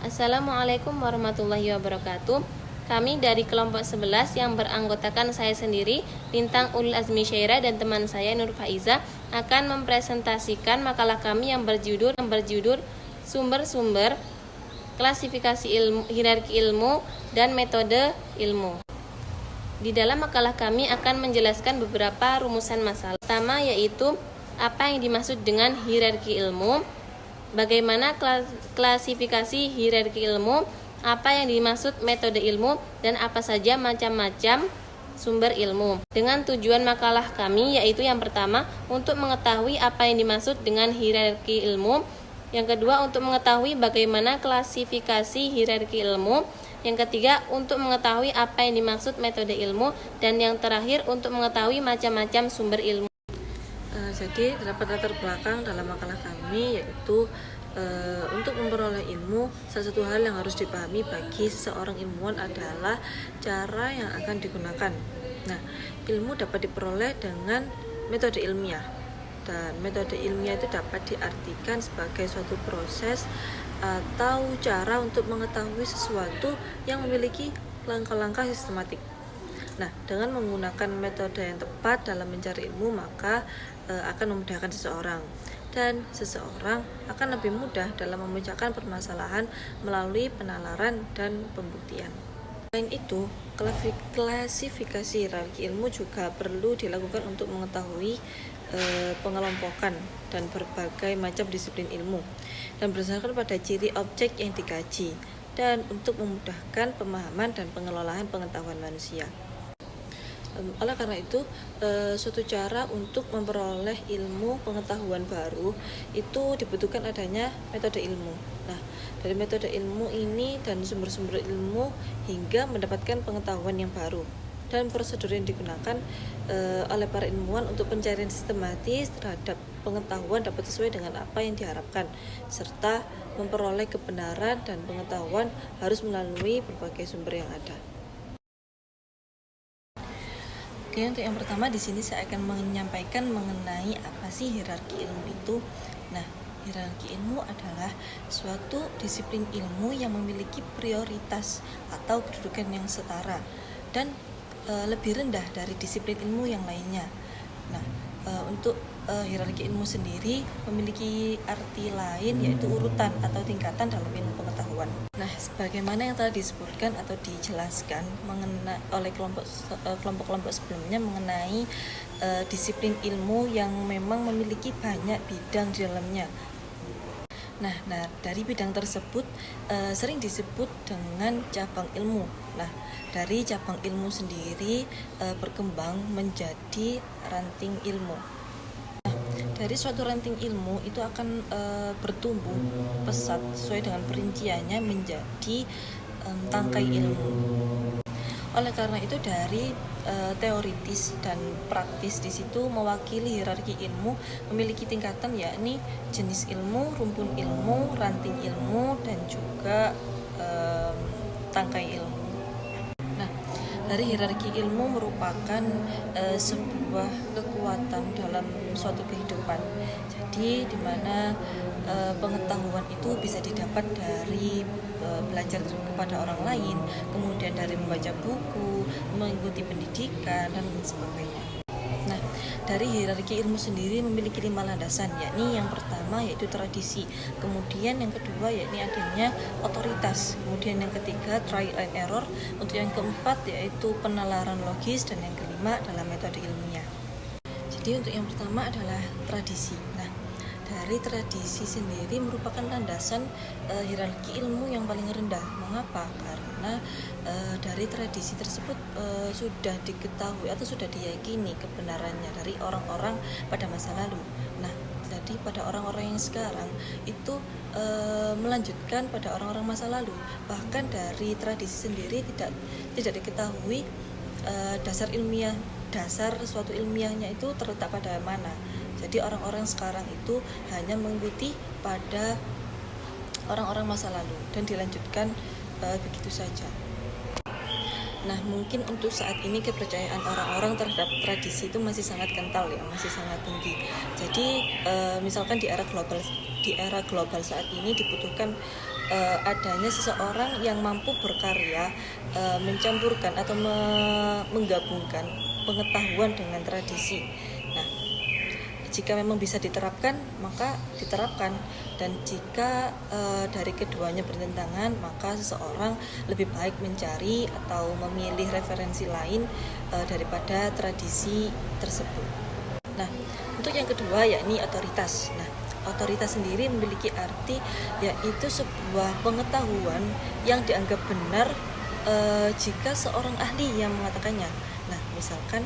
Assalamualaikum warahmatullahi wabarakatuh. Kami dari kelompok 11 yang beranggotakan saya sendiri, Lintang Ulul Azmi Syairah, dan teman saya Nur Faiza akan mempresentasikan makalah kami yang berjudul Sumber-sumber klasifikasi ilmu, hierarki ilmu dan metode ilmu. Di dalam makalah kami akan menjelaskan beberapa rumusan masalah. Pertama yaitu apa yang dimaksud dengan hierarki ilmu, bagaimana klasifikasi hierarki ilmu, apa yang dimaksud metode ilmu, dan apa saja macam-macam sumber ilmu. Dengan tujuan makalah kami yaitu yang pertama, untuk mengetahui apa yang dimaksud dengan hierarki ilmu, yang kedua untuk mengetahui bagaimana klasifikasi hierarki ilmu, yang ketiga untuk mengetahui apa yang dimaksud metode ilmu, dan yang terakhir untuk mengetahui macam-macam sumber ilmu. Jadi terdapat latar belakang dalam makalah kami yaitu untuk memperoleh ilmu, salah satu hal yang harus dipahami bagi seseorang ilmuwan adalah cara yang akan digunakan. Nah, ilmu dapat diperoleh dengan metode ilmiah, dan metode ilmiah itu dapat diartikan sebagai suatu proses atau cara untuk mengetahui sesuatu yang memiliki langkah-langkah sistematik. Nah, dengan menggunakan metode yang tepat dalam mencari ilmu, maka akan memudahkan seseorang, dan seseorang akan lebih mudah dalam memecahkan permasalahan melalui penalaran dan pembuktian. Selain itu, klasifikasi hierarki ilmu juga perlu dilakukan untuk mengetahui pengelompokan dan berbagai macam disiplin ilmu, dan berdasarkan pada ciri objek yang dikaji, dan untuk memudahkan pemahaman dan pengelolaan pengetahuan manusia. Oleh karena itu, suatu cara untuk memperoleh ilmu pengetahuan baru itu dibutuhkan adanya metode ilmu. Nah, dari metode ilmu ini dan sumber-sumber ilmu hingga mendapatkan pengetahuan yang baru, dan prosedur yang digunakan oleh para ilmuwan untuk pencarian sistematis terhadap pengetahuan dapat sesuai dengan apa yang diharapkan, serta memperoleh kebenaran dan pengetahuan harus melalui berbagai sumber yang ada. Oke, untuk yang pertama di sini saya akan menyampaikan mengenai apa sih hierarki ilmu itu. Nah, hierarki ilmu adalah suatu disiplin ilmu yang memiliki prioritas atau kedudukan yang setara dan lebih rendah dari disiplin ilmu yang lainnya. Nah, untuk hierarki ilmu sendiri memiliki arti lain, yaitu urutan atau tingkatan dalam ilmu pengetahuan. Nah, sebagaimana yang telah disebutkan atau dijelaskan oleh kelompok-kelompok sebelumnya mengenai disiplin ilmu yang memang memiliki banyak bidang di dalamnya. Nah, dari bidang tersebut sering disebut dengan cabang ilmu. Nah, dari cabang ilmu sendiri berkembang menjadi ranting ilmu. Nah, dari suatu ranting ilmu itu akan bertumbuh pesat sesuai dengan perinciannya menjadi tangkai ilmu. Oleh karena itu, dari teoritis dan praktis di situ mewakili hierarki ilmu memiliki tingkatan, yakni jenis ilmu, rumpun ilmu, ranting ilmu, dan juga tangkai ilmu. Nah, dari hierarki ilmu merupakan sebuah kekuatan dalam suatu kehidupan. Jadi di mana pengetahuan itu bisa didapat dari belajar kepada orang lain, kemudian dari membaca buku, mengikuti pendidikan, dan sebagainya. Nah, dari hierarki ilmu sendiri memiliki 5 landasan, yakni yang pertama yaitu tradisi, kemudian yang kedua yakni adanya otoritas, kemudian yang ketiga trial and error, untuk yang keempat yaitu penalaran logis, dan yang kelima adalah metode ilmiah. Jadi untuk yang pertama adalah tradisi. Nah, dari tradisi sendiri merupakan landasan hierarki ilmu yang paling rendah. Mengapa? Karena dari tradisi tersebut sudah diketahui atau sudah diyakini kebenarannya dari orang-orang pada masa lalu. Nah, jadi pada orang-orang yang sekarang itu melanjutkan pada orang-orang masa lalu. Bahkan dari tradisi sendiri tidak diketahui dasar suatu ilmiahnya itu terletak pada mana. Jadi orang-orang sekarang itu hanya mengikuti pada orang-orang masa lalu dan dilanjutkan begitu saja. Nah, mungkin untuk saat ini kepercayaan orang-orang terhadap tradisi itu masih sangat kental ya, masih sangat tinggi. Jadi misalkan di era global saat ini dibutuhkan adanya seseorang yang mampu berkarya, mencampurkan atau menggabungkan pengetahuan dengan tradisi. Nah, jika memang bisa diterapkan, maka diterapkan, dan jika dari keduanya bertentangan, maka seseorang lebih baik mencari atau memilih referensi lain daripada tradisi tersebut. Nah, untuk yang kedua yakni otoritas. Nah, otoritas sendiri memiliki arti yaitu sebuah pengetahuan yang dianggap benar jika seorang ahli yang mengatakannya. Nah, misalkan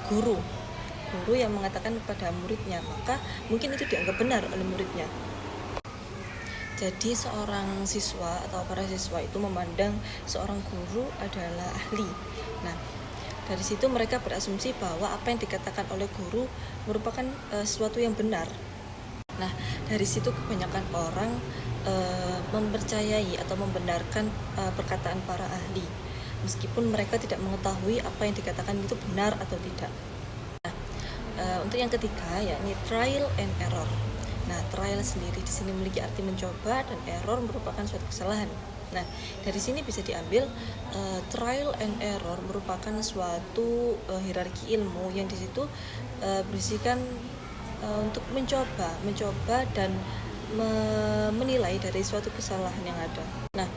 guru yang mengatakan kepada muridnya, maka mungkin itu dianggap benar oleh muridnya. Jadi seorang siswa atau para siswa itu memandang seorang guru adalah ahli. Nah, dari situ mereka berasumsi bahwa apa yang dikatakan oleh guru merupakan sesuatu yang benar. Nah, dari situ kebanyakan orang mempercayai atau membenarkan perkataan para ahli, meskipun mereka tidak mengetahui apa yang dikatakan itu benar atau tidak. Untuk yang ketiga yakni trial and error. Nah, trial sendiri di sini memiliki arti mencoba dan error merupakan suatu kesalahan. Nah, dari sini bisa diambil trial and error merupakan suatu hierarki ilmu yang di situ berisikan untuk mencoba dan menilai dari suatu kesalahan yang ada. Nah,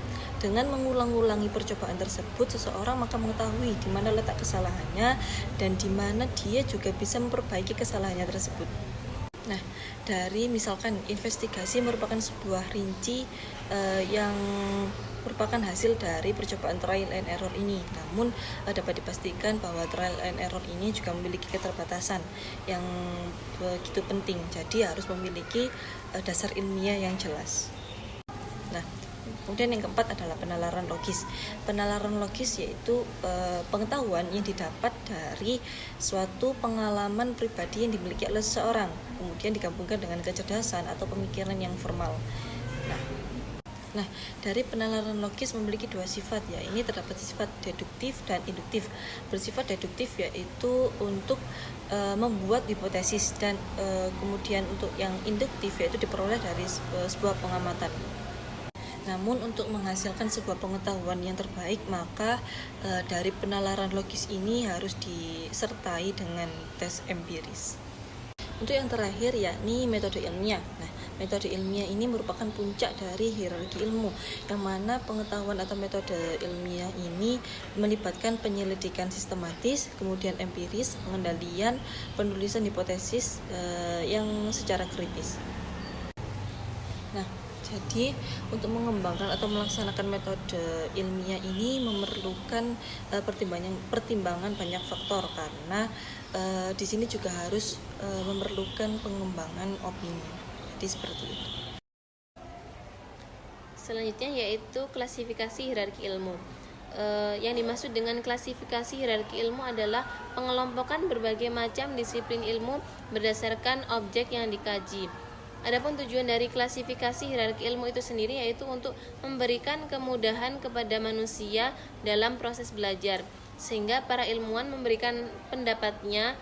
dengan mengulang-ulangi percobaan tersebut, seseorang maka mengetahui di mana letak kesalahannya dan di mana dia juga bisa memperbaiki kesalahannya tersebut. Nah, dari misalkan investigasi merupakan sebuah rinci yang merupakan hasil dari percobaan trial and error ini. Namun dapat dipastikan bahwa trial and error ini juga memiliki keterbatasan yang begitu penting. Jadi harus memiliki dasar ilmiah yang jelas. Nah, kemudian yang keempat adalah penalaran logis. Penalaran logis yaitu pengetahuan yang didapat dari suatu pengalaman pribadi yang dimiliki oleh seseorang, kemudian digabungkan dengan kecerdasan atau pemikiran yang formal. Nah, dari penalaran logis memiliki dua sifat, ya. Ini terdapat sifat deduktif dan induktif. Bersifat deduktif yaitu untuk membuat hipotesis, dan kemudian untuk yang induktif yaitu diperoleh dari sebuah pengamatan. Namun untuk menghasilkan sebuah pengetahuan yang terbaik, maka dari penalaran logis ini harus disertai dengan tes empiris. Untuk yang terakhir yakni metode ilmiah. Nah, metode ilmiah ini merupakan puncak dari hierarki ilmu, yang mana pengetahuan atau metode ilmiah ini melibatkan penyelidikan sistematis, kemudian empiris, pengendalian, penulisan hipotesis yang secara kritis. Nah, jadi untuk mengembangkan atau melaksanakan metode ilmiah ini memerlukan pertimbangan banyak faktor, karena di sini juga harus memerlukan pengembangan opini. Jadi seperti itu. Selanjutnya yaitu klasifikasi hierarki ilmu. Yang dimaksud dengan klasifikasi hierarki ilmu adalah pengelompokan berbagai macam disiplin ilmu berdasarkan objek yang dikaji. Adapun tujuan dari klasifikasi hierarki ilmu itu sendiri yaitu untuk memberikan kemudahan kepada manusia dalam proses belajar, sehingga para ilmuwan memberikan pendapatnya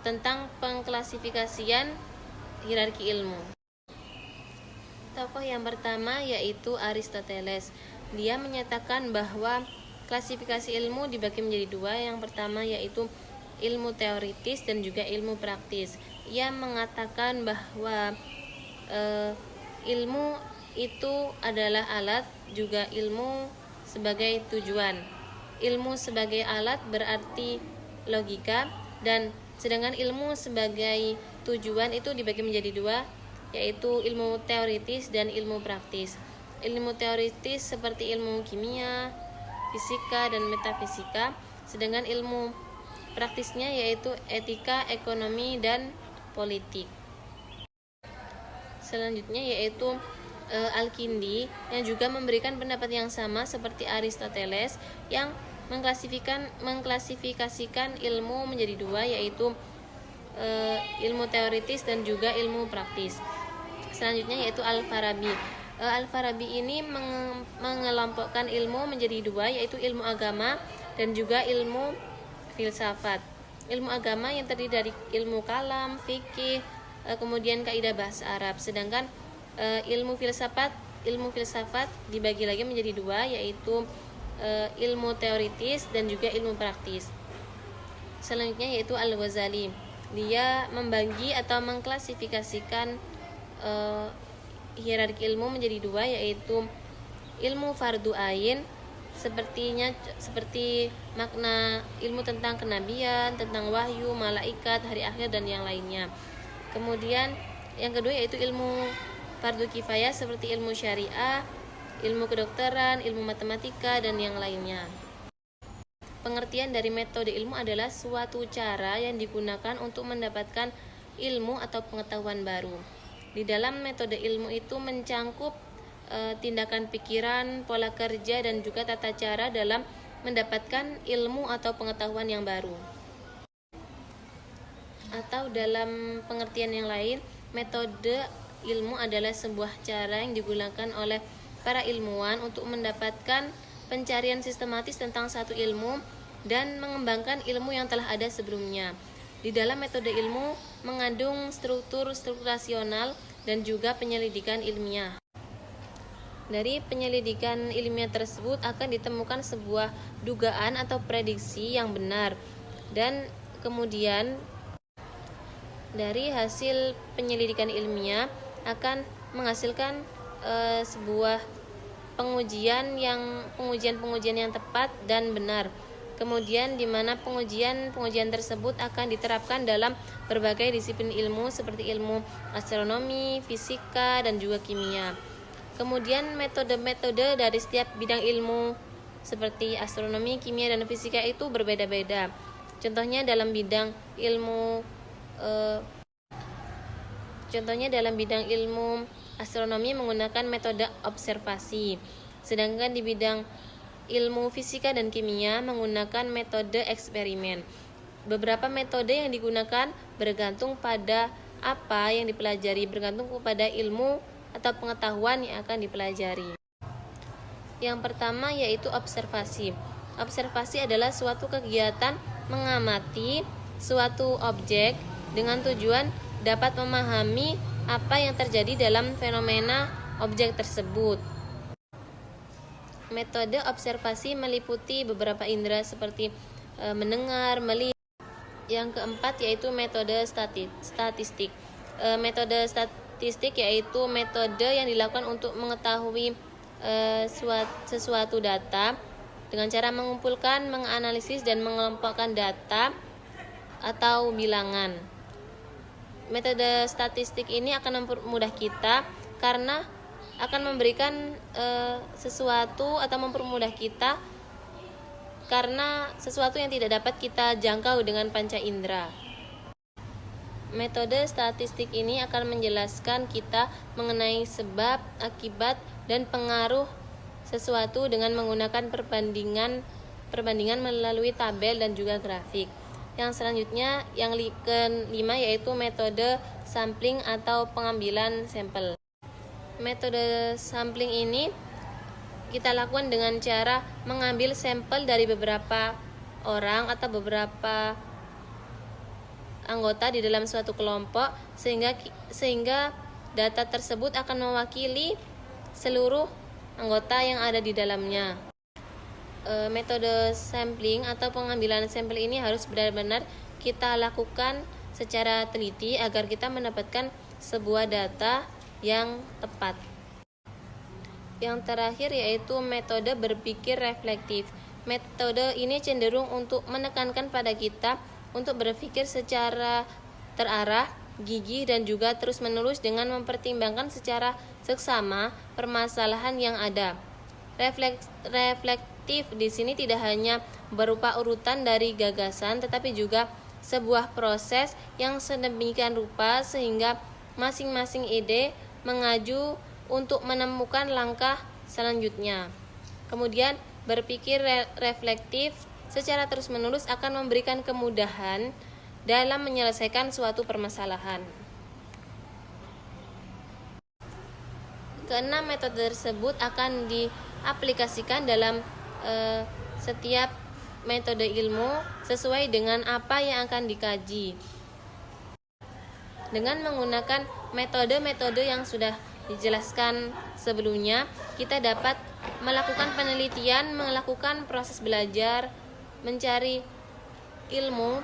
tentang pengklasifikasian hierarki ilmu. Tokoh yang pertama yaitu Aristoteles. Dia menyatakan bahwa klasifikasi ilmu dibagi menjadi dua. Yang pertama yaitu ilmu teoritis dan juga ilmu praktis. Ia mengatakan bahwa ilmu itu adalah alat, juga ilmu sebagai tujuan. Ilmu sebagai alat berarti logika, dan sedangkan ilmu sebagai tujuan itu dibagi menjadi dua, yaitu ilmu teoritis dan ilmu praktis. Ilmu teoritis seperti ilmu kimia, fisika, dan metafisika, sedangkan ilmu praktisnya yaitu etika, ekonomi, dan politik. Selanjutnya yaitu Al-Kindi, yang juga memberikan pendapat yang sama seperti Aristoteles, yang mengklasifikasikan ilmu menjadi dua, yaitu ilmu teoritis dan juga ilmu praktis. Selanjutnya yaitu Al-Farabi. Al-Farabi ini mengelompokkan ilmu menjadi dua, yaitu ilmu agama dan juga ilmu filsafat. Ilmu agama yang terdiri dari ilmu kalam, fikih, kemudian kaidah bahasa Arab. Sedangkan ilmu filsafat ilmu filsafat dibagi lagi menjadi dua, yaitu ilmu teoritis dan juga ilmu praktis. Selanjutnya yaitu Al-Ghazali. Dia membagi atau mengklasifikasikan hierarki ilmu menjadi dua, yaitu ilmu fardu ain seperti makna ilmu tentang kenabian, tentang wahyu, malaikat, hari akhir dan yang lainnya. Kemudian yang kedua yaitu ilmu fardu kifayah seperti ilmu syariah, ilmu kedokteran, ilmu matematika dan yang lainnya. Pengertian dari metode ilmu adalah suatu cara yang digunakan untuk mendapatkan ilmu atau pengetahuan baru. Di dalam metode ilmu itu mencangkup tindakan pikiran, pola kerja dan juga tata cara dalam mendapatkan ilmu atau pengetahuan yang baru. Atau dalam pengertian yang lain, metode ilmu adalah sebuah cara yang digunakan oleh para ilmuwan untuk mendapatkan pencarian sistematis tentang satu ilmu dan mengembangkan ilmu yang telah ada sebelumnya. Di dalam metode ilmu mengandung struktur rasional dan juga penyelidikan ilmiah. Dari penyelidikan ilmiah tersebut akan ditemukan sebuah dugaan atau prediksi yang benar, dan kemudian dari hasil penyelidikan ilmiah akan menghasilkan sebuah pengujian yang tepat dan benar. Kemudian di mana pengujian tersebut akan diterapkan dalam berbagai disiplin ilmu seperti ilmu astronomi, fisika dan juga kimia. Kemudian metode-metode dari setiap bidang ilmu seperti astronomi, kimia, dan fisika itu berbeda-beda. Contohnya dalam bidang ilmu astronomi menggunakan metode observasi, sedangkan di bidang ilmu fisika dan kimia menggunakan metode eksperimen. Beberapa metode yang digunakan bergantung pada apa yang dipelajari, bergantung kepada ilmu atau pengetahuan yang akan dipelajari. Yang pertama yaitu observasi. Observasi adalah suatu kegiatan mengamati suatu objek dengan tujuan dapat memahami apa yang terjadi dalam fenomena objek tersebut. Metode observasi meliputi beberapa indera seperti mendengar, melihat. Yang keempat yaitu metode statistik. Metode statistik yaitu metode yang dilakukan untuk mengetahui sesuatu data dengan cara mengumpulkan, menganalisis dan mengelompokkan data atau bilangan. Metode statistik ini akan mempermudah kita karena akan memberikan sesuatu atau mempermudah kita karena sesuatu yang tidak dapat kita jangkau dengan panca indera. Metode statistik ini akan menjelaskan kita mengenai sebab, akibat, dan pengaruh sesuatu dengan menggunakan perbandingan melalui tabel dan juga grafik. Yang selanjutnya, yang kelima yaitu metode sampling atau pengambilan sampel. Metode sampling ini kita lakukan dengan cara mengambil sampel dari beberapa orang atau beberapa anggota di dalam suatu kelompok sehingga data tersebut akan mewakili seluruh anggota yang ada di dalamnya. Metode sampling atau pengambilan sampel ini harus benar-benar kita lakukan secara teliti agar kita mendapatkan sebuah data yang tepat. Yang terakhir yaitu metode berpikir reflektif. Metode ini cenderung untuk menekankan pada kita untuk berpikir secara terarah, gigih dan juga terus-menerus dengan mempertimbangkan secara seksama permasalahan yang ada. Reflektif di sini tidak hanya berupa urutan dari gagasan tetapi juga sebuah proses yang sedemikian rupa sehingga masing-masing ide mengaju untuk menemukan langkah selanjutnya. Kemudian berpikir reflektif secara terus-menerus akan memberikan kemudahan dalam menyelesaikan suatu permasalahan. Keenam, metode tersebut akan diaplikasikan dalam setiap metode ilmu sesuai dengan apa yang akan dikaji. Dengan menggunakan metode-metode yang sudah dijelaskan sebelumnya, kita dapat melakukan penelitian, melakukan proses belajar, mencari ilmu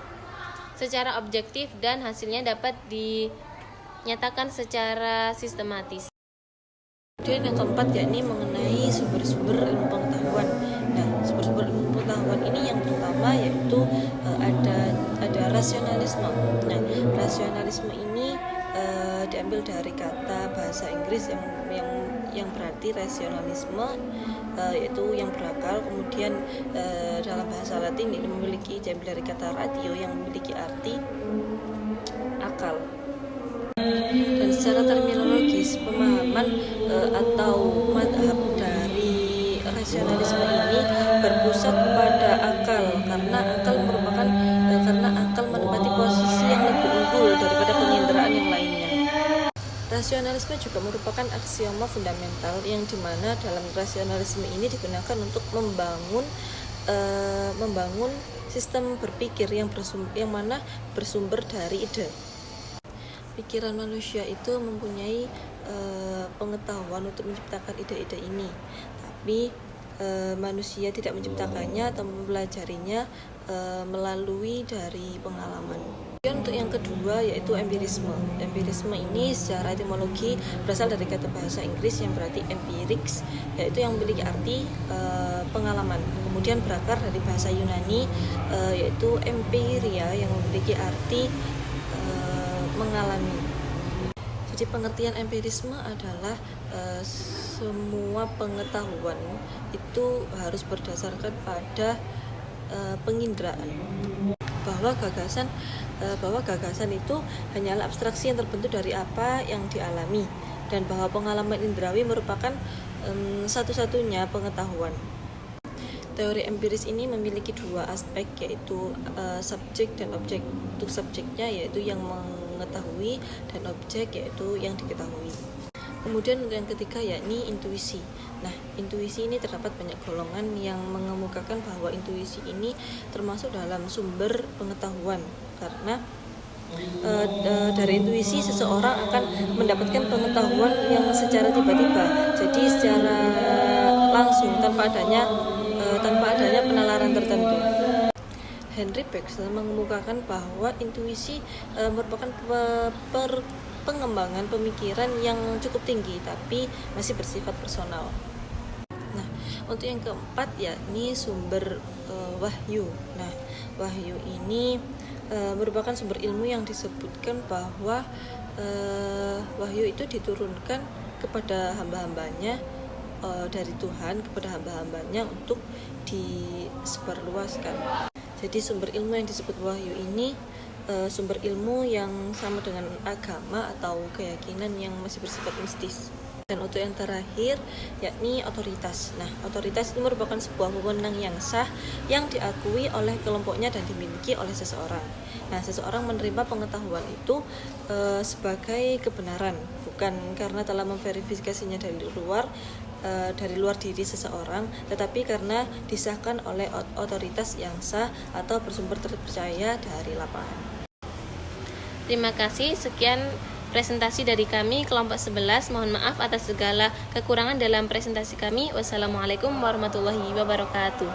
secara objektif dan hasilnya dapat dinyatakan secara sistematis. Kemudian yang keempat yakni mengenai sumber-sumber ilmu pengetahuan. Nah, sumber-sumber ilmu pengetahuan ini yang pertama yaitu ada rasionalisme. Nah, rasionalisme ini diambil dari kata bahasa Inggris yang berarti rasionalisme, yaitu yang berakal. Kemudian dalam bahasa Latin ini diambil dari kata ratio yang memiliki arti akal. Dan secara terminologis pemahaman atau madhab dari rasionalisme ini berpusat pada akal karena akal menempati posisi yang lebih unggul daripada penginderaan yang lainnya. Rasionalisme juga merupakan aksioma fundamental yang dimana dalam rasionalisme ini digunakan untuk membangun sistem berpikir yang mana bersumber dari ide. Pikiran manusia itu mempunyai pengetahuan untuk menciptakan ide-ide ini, tapi manusia tidak menciptakannya atau mempelajarinya melalui dari pengalaman. Kemudian untuk yang kedua yaitu empirisme. Empirisme ini secara etimologi berasal dari kata bahasa Inggris yang berarti empirics, yaitu yang memiliki arti pengalaman. Kemudian berakar dari bahasa Yunani yaitu empiria yang memiliki arti mengalami. Jadi pengertian empirisme adalah semua pengetahuan itu harus berdasarkan pada penginderaan, bahwa gagasan itu hanyalah abstraksi yang terbentuk dari apa yang dialami, dan bahwa pengalaman indrawi merupakan satu-satunya pengetahuan. Teori empiris ini memiliki dua aspek, yaitu subjek dan objek. Untuk subjeknya yaitu yang mengetahui, dan objek yaitu yang diketahui. Kemudian yang ketiga yakni intuisi. Nah, intuisi ini terdapat banyak golongan yang mengemukakan bahwa intuisi ini termasuk dalam sumber pengetahuan, karena dari intuisi seseorang akan mendapatkan pengetahuan yang secara tiba-tiba, jadi secara langsung tanpa adanya penalaran tertentu. Henry Bexel mengemukakan bahwa intuisi merupakan pengembangan pemikiran yang cukup tinggi tapi masih bersifat personal. Nah, untuk yang keempat yakni sumber wahyu. Nah, wahyu ini merupakan sumber ilmu yang disebutkan bahwa wahyu itu diturunkan kepada hamba-hambanya dari Tuhan kepada hamba-hambanya untuk disebarluaskan. Jadi sumber ilmu yang disebut wahyu ini sumber ilmu yang sama dengan agama atau keyakinan yang masih bersifat mistis. Dan untuk yang terakhir yakni otoritas. Nah, otoritas itu merupakan sebuah wewenang yang sah yang diakui oleh kelompoknya dan dimiliki oleh seseorang. Nah, seseorang menerima pengetahuan itu sebagai kebenaran, bukan karena telah memverifikasinya dari luar diri seseorang, tetapi karena disahkan oleh otoritas yang sah atau bersumber terpercaya dari lapangan. Terima kasih, sekian presentasi dari kami kelompok 11. Mohon maaf atas segala kekurangan dalam presentasi kami. Wassalamualaikum warahmatullahi wabarakatuh.